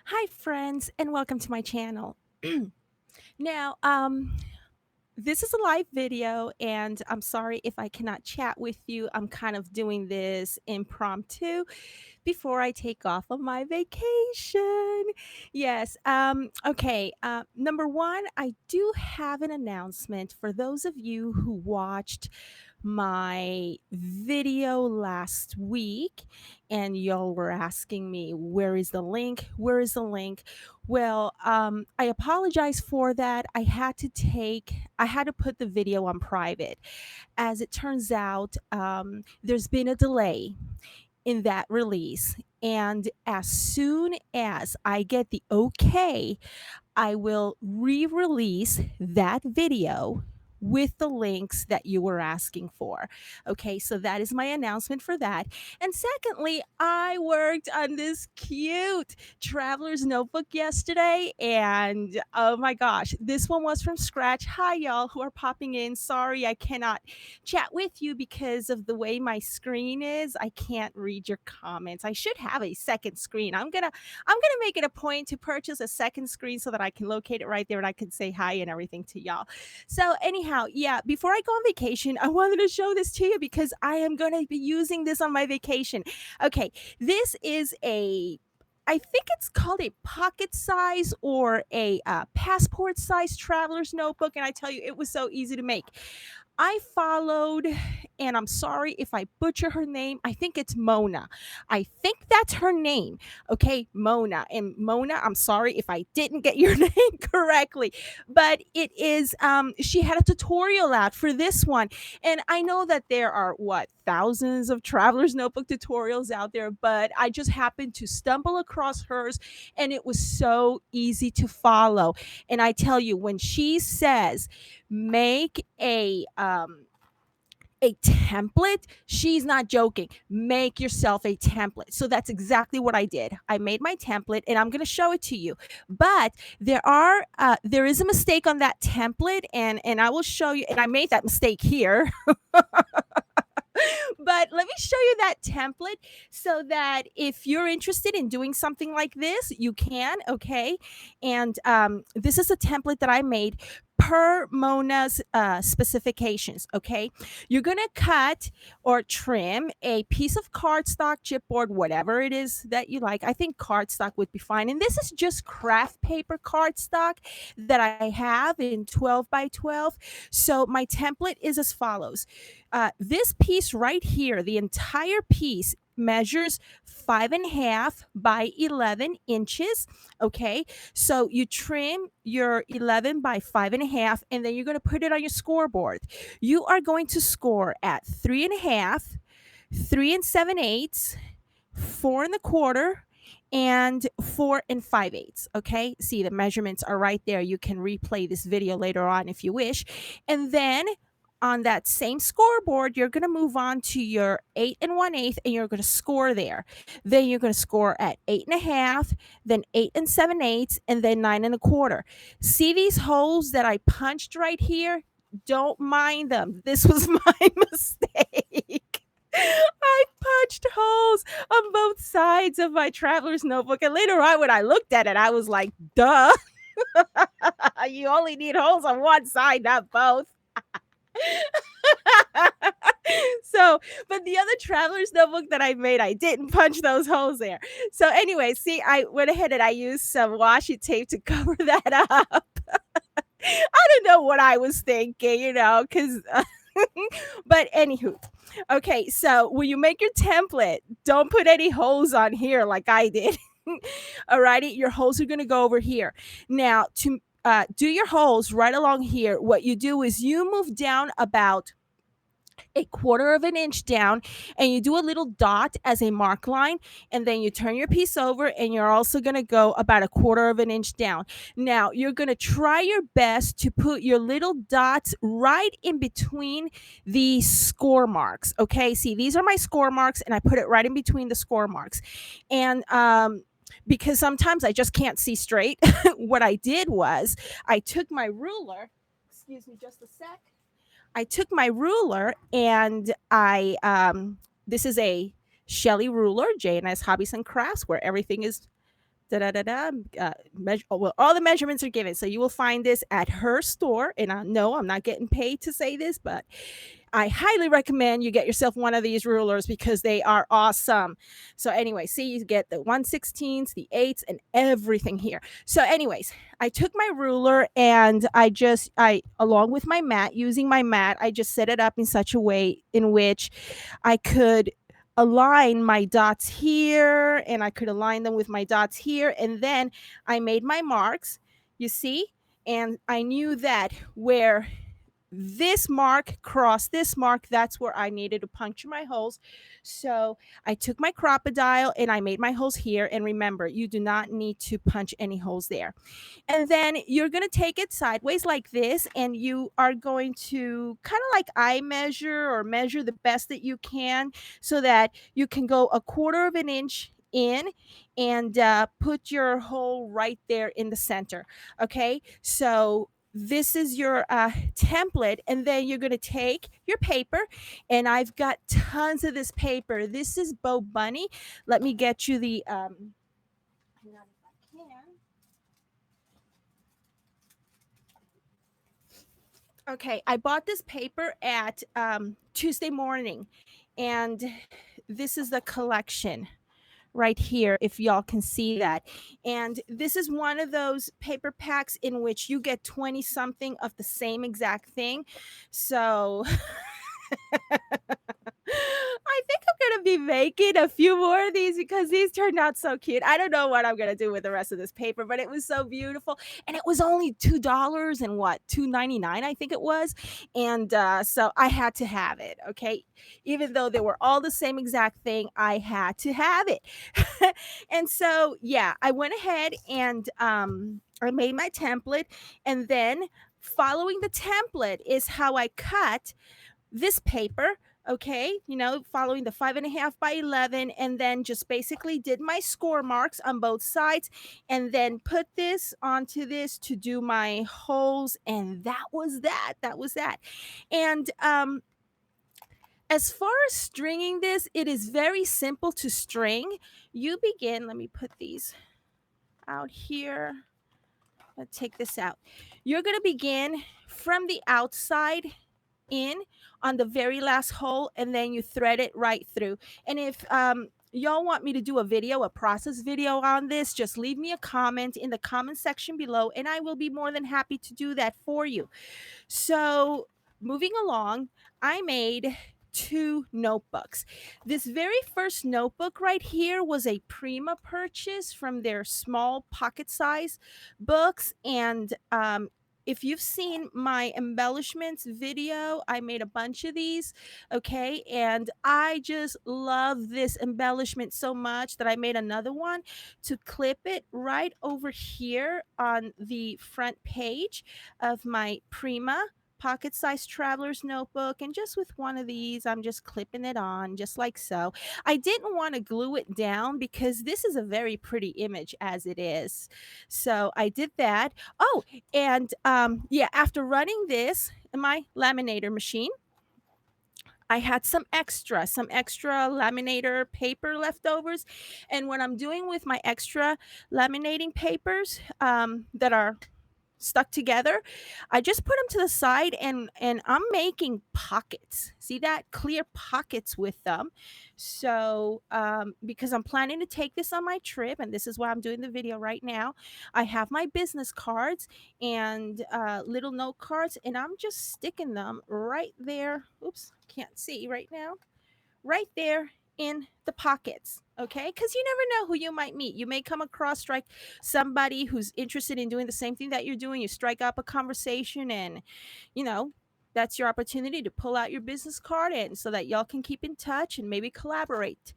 Hi, friends, and welcome to my channel. Now, this is a live video, and I'm sorry if I cannot chat with you. I'm kind of doing this impromptu before I take off on my vacation. Yes. Okay. Number one, I do have an announcement for those of you who watched my video last week and y'all were asking me, where is the link? Where is the link? Well, I apologize for that. I had to put the video on private. As it turns out, there's been a delay in that release. And as soon as I get the okay, I will re release that video with the links that you were asking for. Okay, so that is my announcement for that. And secondly, I worked on this cute traveler's notebook yesterday. And oh my gosh, this one was from scratch. Hi, y'all who are popping in. Sorry, I cannot chat with you because of the way my screen is. I can't read your comments. I should have a second screen. I'm gonna make it a point to purchase a second screen so that I can locate it right there and I can say hi and everything to y'all. So anyhow, yeah, before I go on vacation, I wanted to show this to you because I am gonna be using this on my vacation. Okay, this is I think it's called a pocket size or a passport size traveler's notebook. And I tell you, it was so easy to make. I followed, and I'm sorry if I butcher her name. I think it's Mona. I think that's her name. Okay, Mona. And Mona, I'm sorry if I didn't get your name correctly, but it is, she had a tutorial out for this one. And I know that there are, what, thousands of traveler's notebook tutorials out there, but I just happened to stumble across hers, and it was so easy to follow. And I tell you, when she says, make a template, she's not joking. Make yourself a template. So that's exactly what I did. I made my template and I'm going to show it to you. But there is a mistake on that template, and I will show you, and I made that mistake here. But let me show you that template so that if you're interested in doing something like this, you can. Okay. And this is a template that I made per Mona's specifications. Okay. You're going to cut or trim a piece of cardstock, chipboard, whatever it is that you like. I think cardstock would be fine. And this is just craft paper cardstock that I have in 12 by 12. So my template is as follows. This piece right here, the entire piece measures 5.5 by 11 inches. Okay, so you trim your 11 by 5.5, and then you're going to put it on your scoreboard. You are going to score at 3.5, 3 7/8, 4 1/4, and 4 5/8. Okay, see, the measurements are right there. You can replay this video later on if you wish. And then on that same scoreboard, you're going to move on to your 8 1/8, and you're going to score there. Then you're going to score at 8.5, then 8 7/8, and then 9 1/4. See these holes that I punched right here? Don't mind them. This was my mistake. I punched holes on both sides of my traveler's notebook. And later on, when I looked at it, I was like, duh. You only need holes on one side, not both. So, but the other traveler's notebook that I made, I didn't punch those holes there. So, anyway, see, I went ahead and I used some washi tape to cover that up. I don't know what I was thinking, because. But anywho, okay, so when you make your template, don't put any holes on here like I did. Alrighty, your holes are going to go over here. Now, to do your holes right along here, what you do is you move down about 1/4 inch down, and you do a little dot as a mark line, and then you turn your piece over, and you're also going to go about 1/4 inch down. Now you're going to try your best to put your little dots right in between the score marks. Okay, see, these are my score marks, and I put it right in between the score marks. And because sometimes I just can't see straight, what I did was I took my ruler. Excuse me just a sec. I took my ruler, and this is a Shelly ruler, J&S Hobbies and Crafts, where everything is Da da da da. Well, all the measurements are given, so you will find this at her store. And I no, I'm not getting paid to say this, but I highly recommend you get yourself one of these rulers because they are awesome. So anyway, see, you get the 1/16, the eighths, and everything here. So anyways, I took my ruler and I along with my mat, using my mat, I just set it up in such a way in which I could align my dots here and I could align them with my dots here. And then I made my marks, you see, and I knew that where this mark crossed this mark, that's where I needed to puncture my holes. So I took my crocodile and I made my holes here. And remember, you do not need to punch any holes there. And then you're going to take it sideways like this, and you are going to kind of like eye measure or measure the best that you can so that you can go a quarter of an inch in and put your hole right there in the center. Okay, so this is your template, and then you're going to take your paper, and I've got tons of this paper. This is Bo Bunny. Let me get you the hang on if I can. Okay, I bought this paper at Tuesday morning, and this is the collection right here, if y'all can see that. And this is one of those paper packs in which you get 20 something of the same exact thing. So I think I'm gonna be making a few more of these because these turned out so cute. I don't know what I'm gonna do with the rest of this paper, but it was so beautiful, and it was only $2 and what, 2.99, I think it was, and so I had to have it. Okay, even though they were all the same exact thing, I had to have it, and so yeah, I went ahead and I made my template, and then following the template is how I cut this paper. Okay, following the 5.5 by 11, and then just basically did my score marks on both sides, and then put this onto this to do my holes, and that was that. And as far as stringing this, it is very simple to string. You begin, let me put these out here. Let's take this out. You're going to begin from the outside in on the very last hole, and then you thread it right through. And if y'all want me to do a process video on this, just leave me a comment in the comment section below, and I will be more than happy to do that for you. So moving along, I made two notebooks. This very first notebook right here was a Prima purchase from their small pocket size books. And if you've seen my embellishments video, I made a bunch of these. Okay, and I just love this embellishment so much that I made another one to clip it right over here on the front page of my Prima pocket-sized traveler's notebook. And just with one of these, I'm just clipping it on just like so. I didn't want to glue it down because this is a very pretty image as it is. So I did that. Oh, and yeah, after running this in my laminator machine, I had some extra laminator paper leftovers. And what I'm doing with my extra laminating papers that are stuck together, I just put them to the side, and I'm making pockets. See that? Clear pockets with them. So because I'm planning to take this on my trip, and this is why I'm doing the video right now. I have my business cards and little note cards, and I'm just sticking them right there. Oops, can't see right now. Right there in the pockets. Okay, because you never know who you might meet. You may come across strike somebody who's interested in doing the same thing that you're doing. You strike up a conversation, and you know that's your opportunity to pull out your business card, and so that y'all can keep in touch and maybe collaborate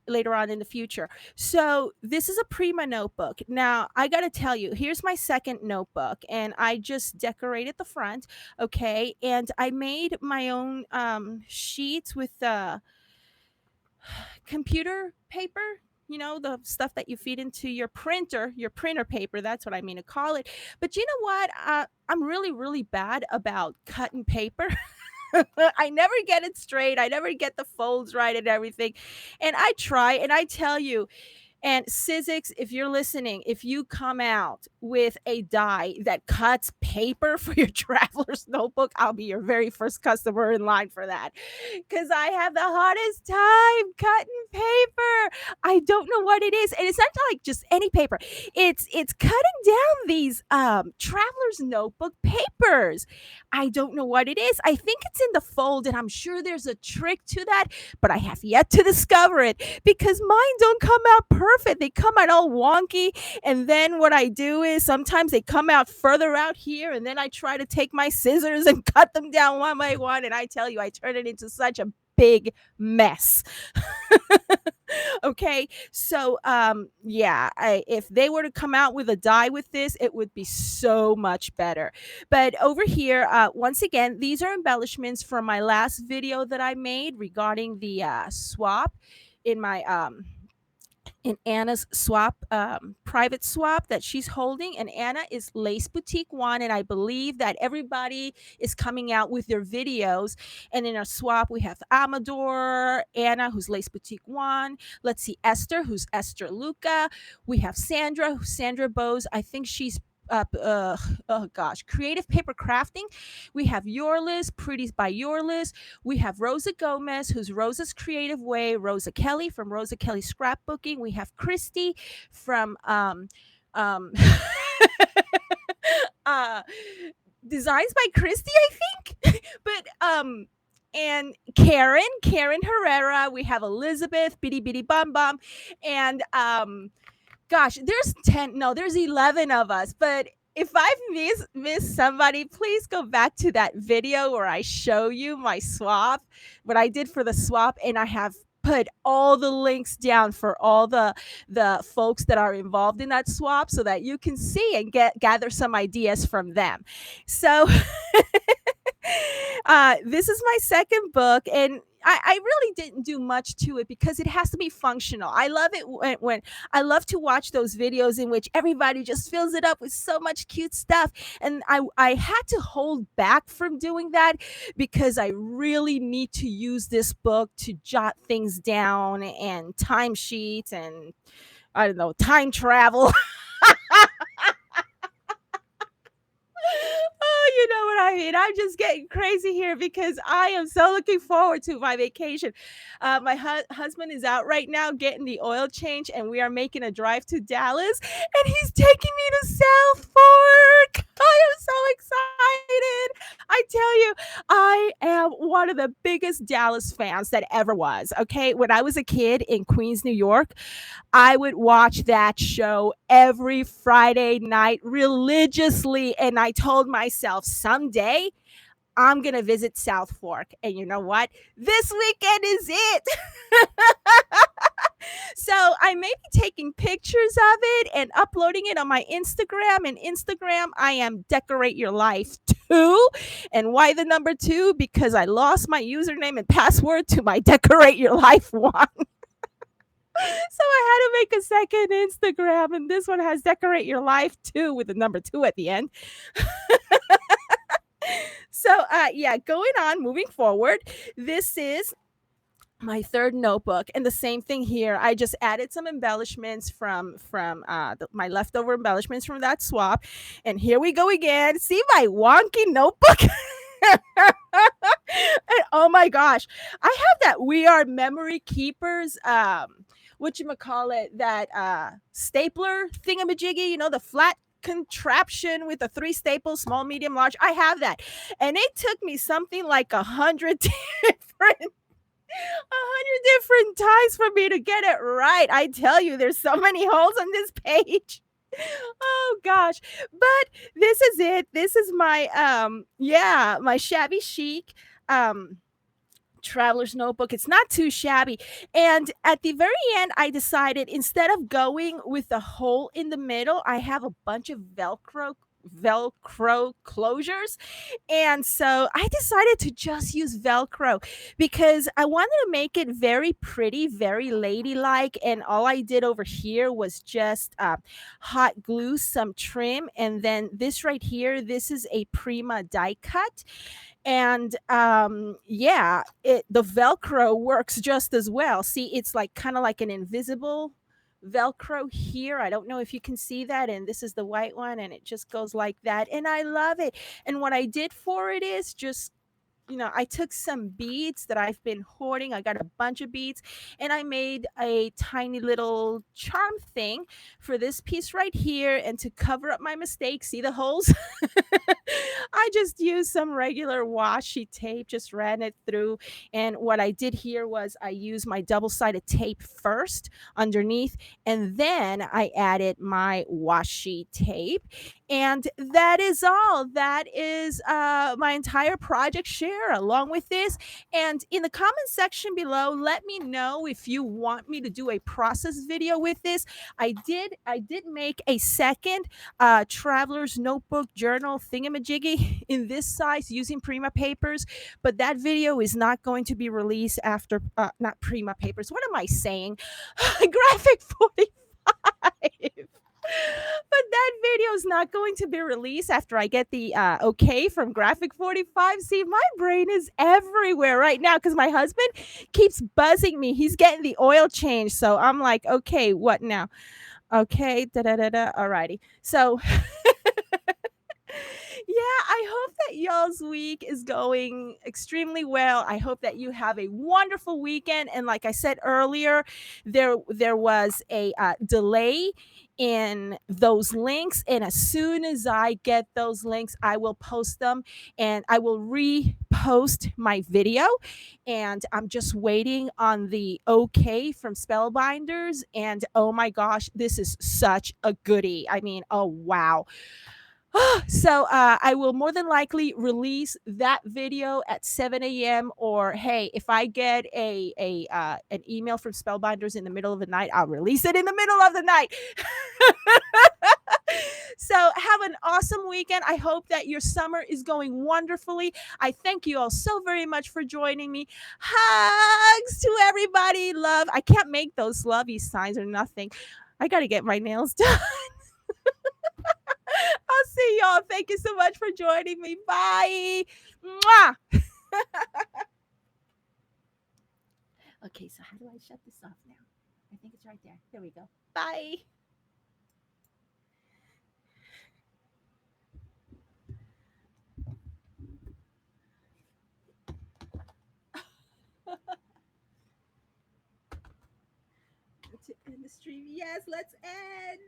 later on in the future. So this is a Prima notebook. Now I got to tell you, here's my second notebook, and I just decorated the front. Okay, and I made my own sheets with computer paper, the stuff that you feed into your printer paper. That's what I mean to call it. But you know what? I'm really, really bad about cutting paper. I never get it straight. I never get the folds right and everything. And I try, and I tell you, And Sizzix, if you're listening, if you come out with a die that cuts paper for your traveler's notebook, I'll be your very first customer in line for that. Because I have the hardest time cutting paper. I don't know what it is. And it's not like just any paper. It's cutting down these traveler's notebook papers. I don't know what it is. I think it's in the fold, and I'm sure there's a trick to that, but I have yet to discover it because mine don't come out perfect. They come out all wonky. And then what I do is sometimes they come out further out here, and then I try to take my scissors and cut them down one by one. And I tell you, I turn it into such a big mess. Okay, so yeah, if they were to come out with a die with this, it would be so much better. But over here, once again, these are embellishments from my last video that I made regarding the swap in my in Anna's swap, private swap that she's holding. And Anna is Lace Boutique One. And I believe that everybody is coming out with their videos. And in our swap, we have Amador, Anna, who's Lace Boutique One. Let's see, Esther, who's Esther Luca. We have Sandra, who's Sandra Bose. I think she's oh gosh, Creative Paper Crafting. We have Your List, Pretties by Your List. We have Rosa Gomez, who's Rosa's Creative Way. Rosa Kelly from Rosa Kelly Scrapbooking. We have Christy from um uh Designs by Christy, I think. But and Karen Herrera. We have Elizabeth, Bitty Bitty Bum Bum, and gosh, there's 10, no, there's 11 of us. But if I've missed somebody, please go back to that video where I show you my swap, what I did for the swap, and I have put all the links down for all the folks that are involved in that swap so that you can see and gather some ideas from them. So this is my second book, and I really didn't do much to it because it has to be functional. I love it when I love to watch those videos in which everybody just fills it up with so much cute stuff. And I had to hold back from doing that because I really need to use this book to jot things down and timesheets and I don't know, time travel. Oh, you know what I mean? I'm just getting crazy here because I am so looking forward to my vacation. My husband is out right now getting the oil change, and we are making a drive to Dallas, and he's taking me to South Fork. I am so excited. I tell you, I am one of the biggest Dallas fans that ever was. Okay. When I was a kid in Queens, New York, I would watch that show every Friday night religiously. And I told myself, someday I'm going to visit South Fork. And you know what? This weekend is it. So I may be taking pictures of it and uploading it on my Instagram. And Instagram, I am Decorate Your Life 2. And why the number 2? Because I lost my username and password to my Decorate Your Life 1. So I had to make a second Instagram, and this one has Decorate Your Life 2 with the number 2 at the end. So yeah, going on, moving forward, this is my third notebook, and the same thing here. I just added some embellishments from my leftover embellishments from that swap, and here we go again. See my wonky notebook. And oh my gosh, I have that We Are Memory Keepers whatchamacallit, that stapler thingamajiggy, you know, the flat contraption with the 3 staples, small, medium, large. I have that. And it took me something like 100 different times for me to get it right. I tell you, there's so many holes on this page. Oh gosh. But this is it. This is my yeah, my shabby chic traveler's notebook. It's not too shabby. And at the very end, I decided instead of going with the hole in the middle, I have a bunch of Velcro closures. And so I decided to just use Velcro because I wanted to make it very pretty, very ladylike. And all I did over here was just hot glue some trim. And then this right here, this is a Prima die cut. And yeah, the Velcro works just as well. See, it's like kind of like an invisible Velcro here. I don't know if you can see that. And this is the white one, and it just goes like that. And I love it. And what I did for it is just, I took some beads that I've been hoarding. I got a bunch of beads, and I made a tiny little charm thing for this piece right here. And to cover up my mistakes, see the holes? I just used some regular washi tape, just ran it through. And what I did here was I used my double sided tape first underneath, and then I added my washi tape. And that is all. That is my entire project share along with this. And in the comment section below, let me know if you want me to do a process video with this. I did make a second traveler's notebook journal thingamajiggy in this size using Prima papers, but that video is not going to be released after not Prima papers. What am I saying? Graphic 45. But that video is not going to be released after I get the okay from Graphic 45. See, my brain is everywhere right now because my husband keeps buzzing me. He's getting the oil change. So I'm like, okay, what now? Okay, da da da da. Alrighty. So yeah, I hope that y'all's week is going extremely well. I hope that you have a wonderful weekend. And like I said earlier, there was a delay in those links, and as soon as I get those links, I will post them, and I will repost my video. And I'm just waiting on the okay from Spellbinders. And oh my gosh, this is such a goodie. I mean, oh wow. So I will more than likely release that video at 7 a.m. Or hey, if I get an email from Spellbinders in the middle of the night, I'll release it in the middle of the night. So have an awesome weekend. I hope that your summer is going wonderfully. I thank you all so very much for joining me. Hugs to everybody. Love. I can't make those lovey signs or nothing. I got to get my nails done. I'll see y'all. Thank you so much for joining me. Bye. Mwah. Okay, so how do I shut this off now? I think it's right there. There we go. Bye. To end the stream. Yes, let's end.